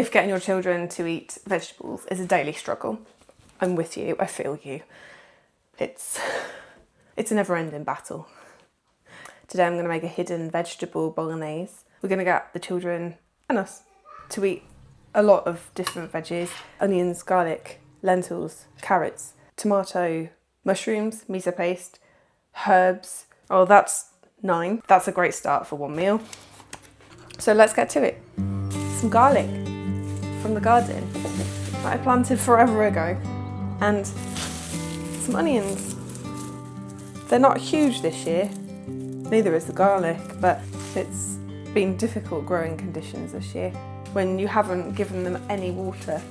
If getting your children to eat vegetables is a daily struggle, I'm with you, I feel you. It's a never-ending battle. Today I'm going to make a hidden vegetable bolognese. We're going to get the children and us to eat a lot of different veggies: onions, garlic, lentils, carrots, tomato, mushrooms, miso paste, herbs. Oh, that's 9. That's a great start for one meal. So let's get to it. Some garlic from the garden that I planted forever ago, and some onions. They're not huge this year, neither is the garlic, but it's been difficult growing conditions this year. When you haven't given them any water,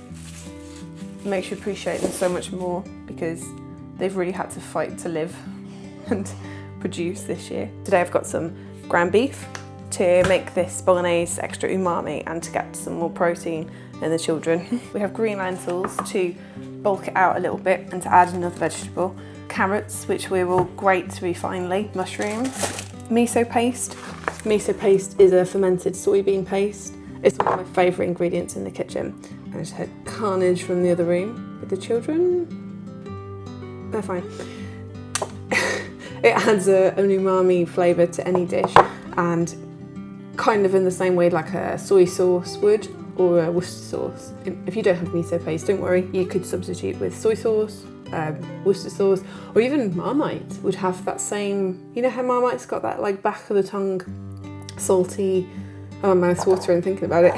it makes you appreciate them so much more, because they've really had to fight to live and produce this year. Today I've got some ground beef to make this bolognese extra umami and to get some more protein in the children. We have green lentils to bulk it out a little bit and to add another vegetable. Carrots, which we will grate very finely. Mushrooms. Miso paste. Miso paste is a fermented soybean paste. It's one of my favourite ingredients in the kitchen. I just had carnage from the other room with the children. They're fine. It adds an umami flavour to any dish, and kind of in the same way like a soy sauce would, or a Worcester sauce. If you don't have miso paste, don't worry, you could substitute with soy sauce, Worcester sauce, or even Marmite would have that same, you know how Marmite's got that like back of the tongue, salty, oh, my mouth's watering thinking about it.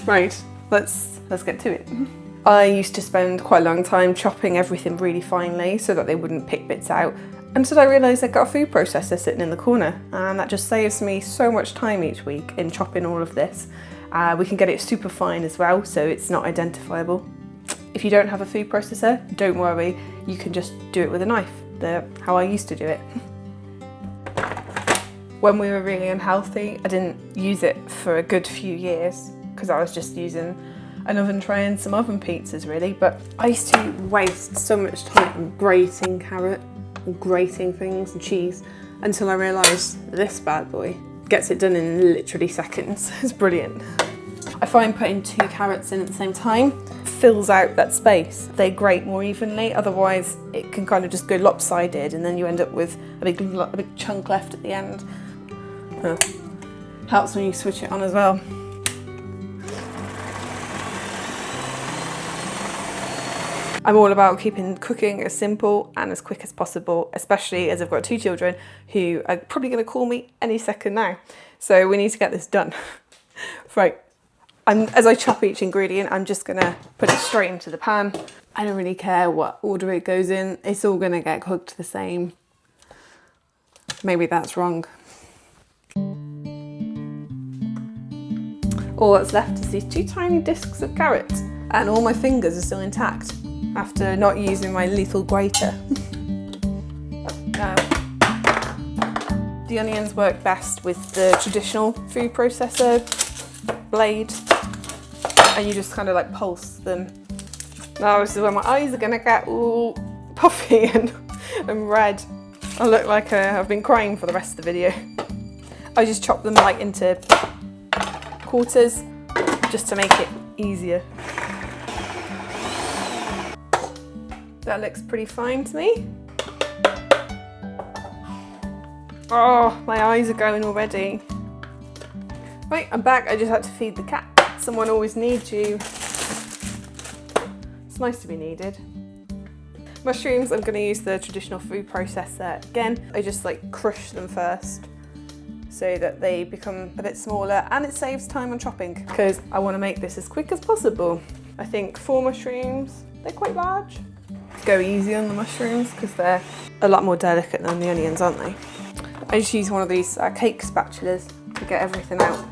Right, let's get to it. I used to spend quite a long time chopping everything really finely so that they wouldn't pick bits out. Until I realised I'd got a food processor sitting in the corner, and that just saves me so much time each week in chopping all of this. We can get it super fine as well, so it's not identifiable. If you don't have a food processor, don't worry, you can just do it with a knife, how I used to do it. When we were really unhealthy, I didn't use it for a good few years because I was just using an oven tray and some oven pizzas really, but I used to waste so much time grating carrot and grating things and cheese until I realised this bad boy gets it done in literally seconds. It's brilliant. I find putting 2 carrots in at the same time fills out that space. They grate more evenly, otherwise it can kind of just go lopsided and then you end up with a big chunk left at the end. Helps when you switch it on as well. I'm all about keeping cooking as simple and as quick as possible, especially as I've got 2 children who are probably going to call me any second now. So we need to get this done. Right, as I chop each ingredient, I'm just going to put it straight into the pan. I don't really care what order it goes in. It's all going to get cooked the same. Maybe that's wrong. All that's left is these 2 tiny discs of carrots, and all my fingers are still intact after not using my lethal grater. Now, the onions work best with the traditional food processor blade, and you just kind of like pulse them. Now this is where my eyes are gonna get all puffy and red. I look like I've been crying for the rest of the video. I just chop them like into quarters just to make it easier. That looks pretty fine to me. Oh, my eyes are going already. Right, I'm back. I just had to feed the cat. Someone always needs you. It's nice to be needed. Mushrooms, I'm going to use the traditional food processor again. I just like crush them first so that they become a bit smaller, and it saves time on chopping because I want to make this as quick as possible. I think 4 mushrooms, they're quite large. Go easy on the mushrooms because they're a lot more delicate than the onions, aren't they? I just use one of these cake spatulas to get everything out.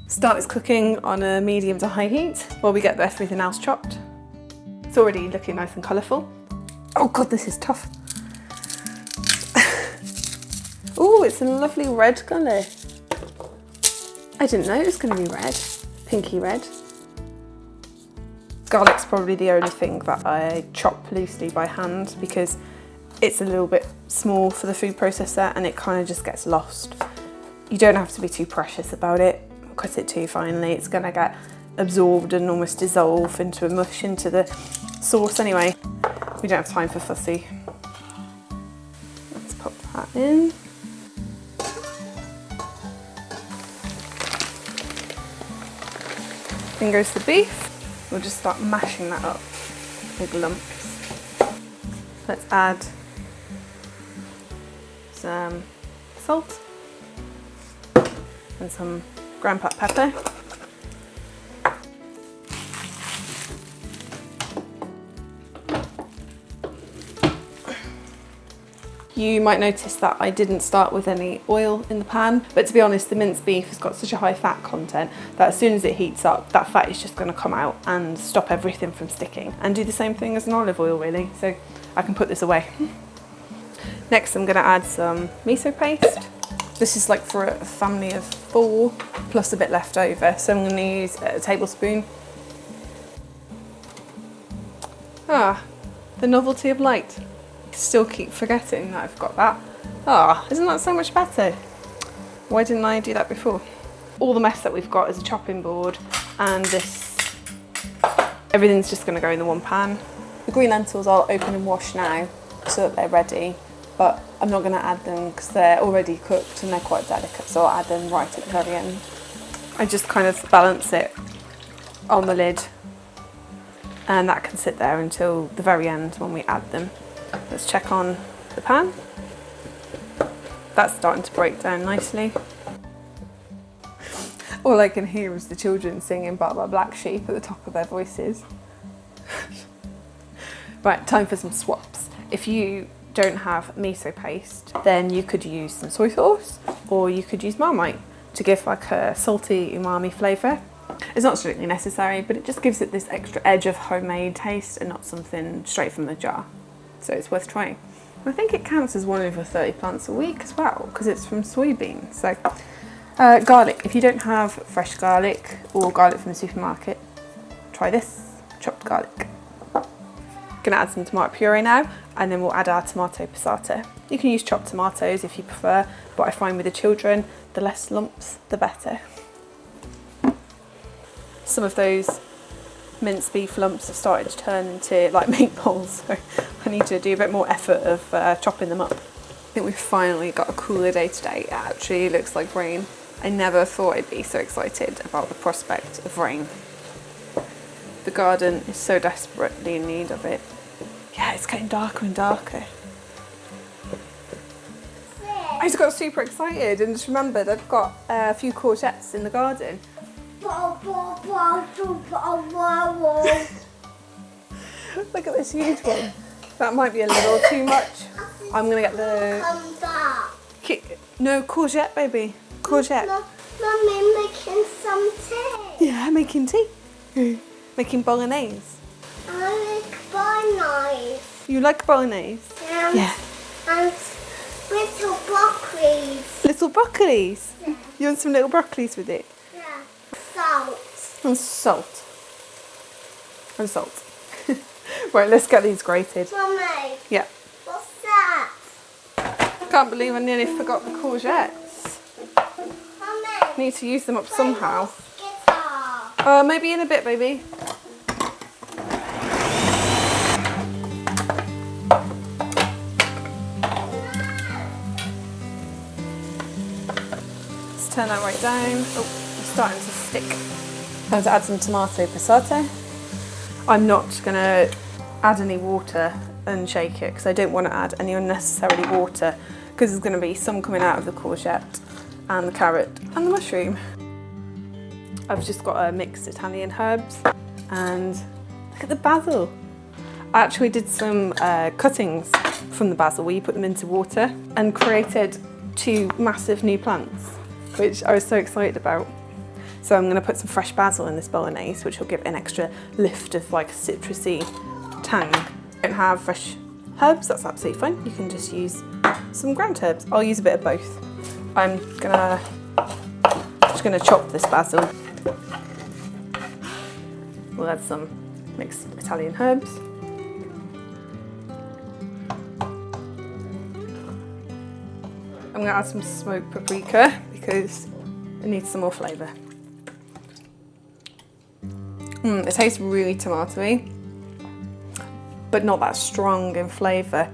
Start this cooking on a medium to high heat while we get everything else chopped. It's already looking nice and colourful. Oh god, this is tough. Oh, it's a lovely red colour. I didn't know it was going to be red, pinky red. Garlic's probably the only thing that I chop loosely by hand because it's a little bit small for the food processor and it kind of just gets lost. You don't have to be too precious about it. cut it too finely. It's going to get absorbed and almost dissolve into a mush into the sauce anyway. We don't have time for fussy. Let's pop that in. In goes the beef. We'll just start mashing that up, big lumps. Let's add some salt and some ground black pepper. You might notice that I didn't start with any oil in the pan, but to be honest, the minced beef has got such a high fat content that as soon as it heats up, that fat is just going to come out and stop everything from sticking, and do the same thing as an olive oil really, so I can put this away. Next I'm going to add some miso paste. This is like for a family of 4 plus a bit left over, so I'm going to use a tablespoon. Ah, the novelty of light. Still keep forgetting that I've got that. Ah, isn't that so much better? Why didn't I do that before? All the mess that we've got is a chopping board, and this, everything's just going to go in the one pan. The green lentils I'll open and wash now so that they're ready, but I'm not going to add them because they're already cooked and they're quite delicate, so I'll add them right at the very end. I just kind of balance it on the lid, and that can sit there until the very end when we add them. Let's check on the pan. That's starting to break down nicely. All I can hear is the children singing Blah Blah Black Sheep at the top of their voices. Right, time for some swaps. If you don't have miso paste, then you could use some soy sauce, or you could use Marmite to give like a salty umami flavour. It's not strictly necessary, but it just gives it this extra edge of homemade taste and not something straight from the jar. So it's worth trying. I think it counts as 1 over 30 plants a week as well, because it's from soybeans. So garlic, if you don't have fresh garlic or garlic from the supermarket, try this, chopped garlic. Gonna add some tomato puree now, and then we'll add our tomato passata. You can use chopped tomatoes if you prefer, but I find with the children, the less lumps, the better. Some of those minced beef lumps have started to turn into like meatballs, so I need to do a bit more effort of chopping them up. I think we've finally got a cooler day today. It actually looks like rain. I never thought I'd be so excited about the prospect of rain. The garden is so desperately in need of it. Yeah, it's getting darker and darker. I just got super excited and just remembered I've got a few courgettes in the garden. Look at this huge one. That might be a little too much. I'm gonna get the... No, courgette, baby. Courgette. Mummy making some tea. Yeah, making tea. Making bolognese. I like bolognese. You like bolognese? Yeah. And little broccolis. Little broccolis? Yeah. You want some little broccolis with it? Yeah. Salt. And salt. And salt. Right, let's get these grated. Mummy. Yeah. What's that? Can't believe I nearly forgot the courgettes. Mummy. Need to use them up somehow. Guitar. Maybe in a bit, baby. Let's turn that right down. Oh, it's starting to stick. Time to add some tomato passata. I'm not going to add any water and shake it because I don't want to add any unnecessarily water, because there's going to be some coming out of the courgette and the carrot and the mushroom. I've just got mixed Italian herbs, and look at the basil. I actually did some cuttings from the basil where you put them into water and created 2 massive new plants, which I was so excited about. So I'm going to put some fresh basil in this bolognese, which will give an extra lift of like citrusy tang. If you don't have fresh herbs, that's absolutely fine. You can just use some ground herbs. I'll use a bit of both. I'm just gonna chop this basil. We'll add some mixed Italian herbs. I'm gonna add some smoked paprika because it needs some more flavour. It tastes really tomatoey, but not that strong in flavour.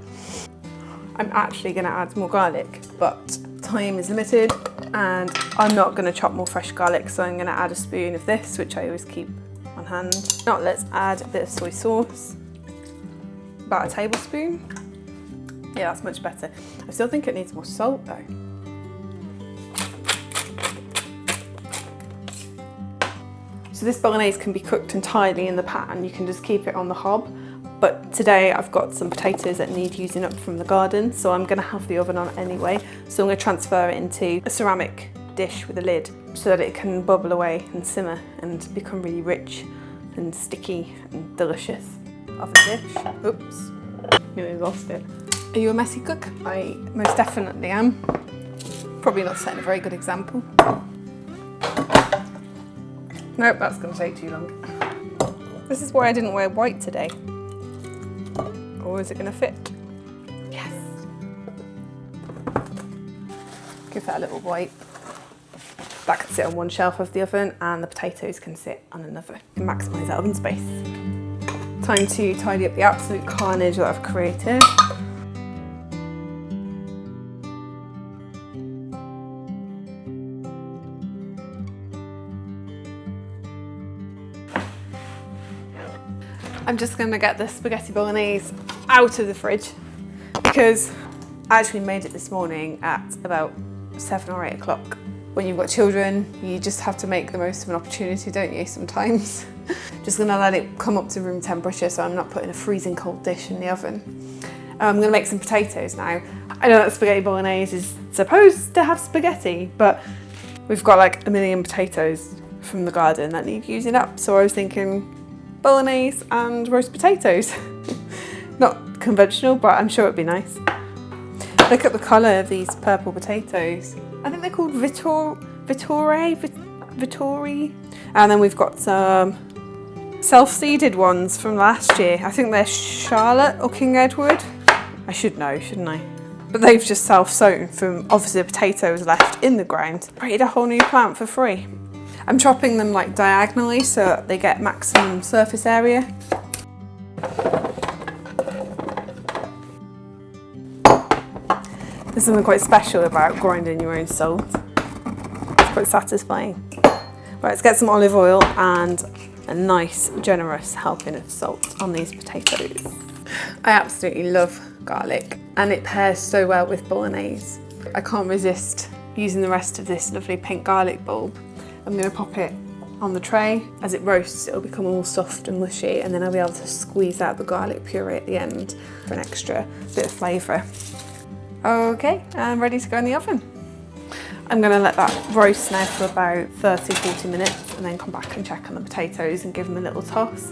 I'm actually going to add more garlic, but time is limited and I'm not going to chop more fresh garlic, so I'm going to add a spoon of this, which I always keep on hand. Now let's add a bit of soy sauce, about a tablespoon. Yeah, that's much better. I still think it needs more salt though. So this bolognese can be cooked entirely in the pan. You can just keep it on the hob. But today I've got some potatoes that need using up from the garden, so I'm gonna have the oven on anyway. So I'm gonna transfer it into a ceramic dish with a lid so that it can bubble away and simmer and become really rich and sticky and delicious. Oven dish. Oops, nearly lost it. Are you a messy cook? I most definitely am. Probably not setting a very good example. Nope, that's gonna take too long. This is why I didn't wear white today. Or is it going to fit? Yes. Give that a little wipe. That can sit on one shelf of the oven and the potatoes can sit on another. You can maximise that oven space. Time to tidy up the absolute carnage that I've created. I'm just going to get the spaghetti bolognese out of the fridge because I actually made it this morning at about 7 or 8 o'clock. When you've got children, you just have to make the most of an opportunity, don't you, sometimes? Just going to let it come up to room temperature so I'm not putting a freezing cold dish in the oven. I'm going to make some potatoes now. I know that spaghetti bolognese is supposed to have spaghetti, but we've got like a million potatoes from the garden that need using up, so I was thinking bolognese and roast potatoes. Not conventional, but I'm sure it'd be nice. Look at the colour of these purple potatoes. I think they're called Vittori. And then we've got some self-seeded ones from last year. I think they're Charlotte or King Edward. I should know, shouldn't I? But they've just self-sown from obviously the potatoes left in the ground. Created a whole new plant for free. I'm chopping them like diagonally so that they get maximum surface area. There's something quite special about grinding your own salt. It's quite satisfying. Right, let's get some olive oil and a nice generous helping of salt on these potatoes. I absolutely love garlic and it pairs so well with bolognese. I can't resist using the rest of this lovely pink garlic bulb. I'm going to pop it on the tray. As it roasts, it'll become all soft and mushy, and then I'll be able to squeeze out the garlic puree at the end for an extra bit of flavour. Okay, I'm ready to go in the oven. I'm going to let that roast now for about 30-40 minutes and then come back and check on the potatoes and give them a little toss.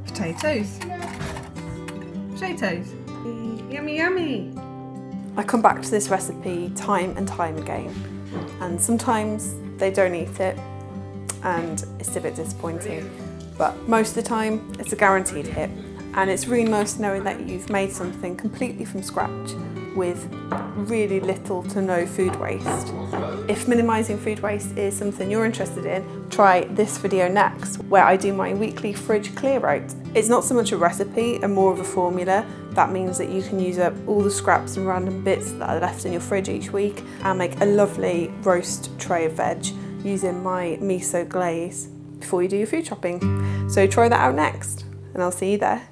Potatoes. Potatoes. Yummy, yummy. I come back to this recipe time and time again, and sometimes they don't eat it and it's a bit disappointing, but most of the time it's a guaranteed hit, and it's really nice knowing that you've made something completely from scratch with really little to no food waste. If minimising food waste is something you're interested in, try this video next, where I do my weekly fridge clear out. It's not so much a recipe and more of a formula. That means that you can use up all the scraps and random bits that are left in your fridge each week and make a lovely roast tray of veg using my miso glaze before you do your food shopping. So try that out next, and I'll see you there.